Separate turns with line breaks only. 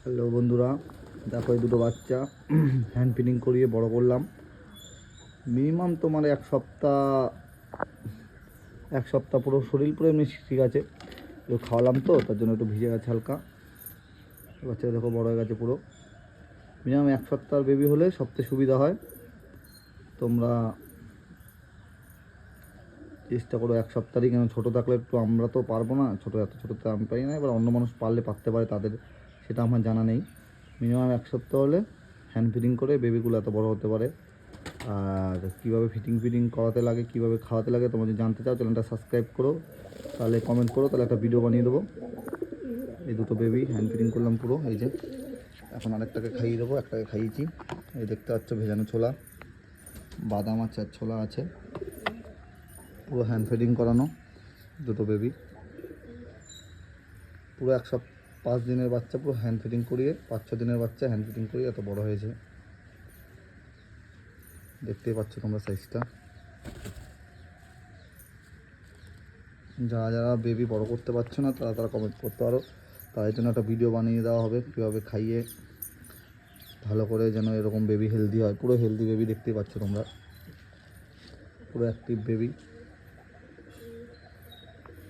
Hello বন্ধুরা, দেখো এই দুটো বাচ্চা হ্যান্ড ফিডিং করিয়ে বড় করলাম। মিনিমাম তোমার এক সপ্তাহ পুরো শরীর পুরো এমনি ঠিক আছে। একটু খাওয়ালাম তো তার জন্য একটু ভিজে গেছে হালকা। বাচ্চারা দেখো বড় হয়ে গেছে পুরো। মিনিমাম এক সপ্তাহ বেবি হলে সবচেয়ে সুবিধা হয়। তোমরা চেষ্টা করো এক সপ্তাহই, কেন ছোটো থাকলে একটু আমরা তো পারবো না, এত ছোটোতে আমি পারি না, এবার অন্য মানুষ পারলে পারতে পারে তাদের, সেটা আমার জানা নেই। মিনিমাম এক সপ্তাহ হলে হ্যান্ড ফিডিং করে বেবিগুলো এত বড় হতে পারে। আর কীভাবে ফিটিং করাতে লাগে, কীভাবে খাওয়াতে লাগে, তোমরা যদি জানতে চাও চ্যানেলটা সাবস্ক্রাইব করো, তাহলে কমেন্ট করো, তাহলে একটা ভিডিও বানিয়ে দেবো। এই দুটো বেবি হ্যান্ড ফিডিং করলাম পুরো, এই যে এখন আরেকটাকে খাইয়ে দেবো, একটাকে খাইয়েছি। এই দেখতে পাচ্ছ ভেজানো ছোলা, বাদাম আছে আর ছোলা আছে, পুরো হ্যান্ড ফিডিং করানো দুটো বেবি। পুরো 5 দিনের বাচ্চা পুরো হ্যান্ড ফিডিং করিয়ে, 5-6 দিনের বাচ্চা হ্যান্ড ফিডিং করিয়ে এত বড় হয়েছে। দেখতেই পাচ্ছ তোমরা সাইজটা। যারা বেবি বড় করতে পারছো না তারা কমেন্ট করতে পারো, তাদের জন্য একটা ভিডিও বানিয়ে দেওয়া হবে কীভাবে খাইয়ে ভালো করে যেন এরকম বেবি হেলদি হয়। পুরো হেলদি বেবি দেখতেই পাচ্ছ তোমরা, পুরো অ্যাক্টিভ বেবি।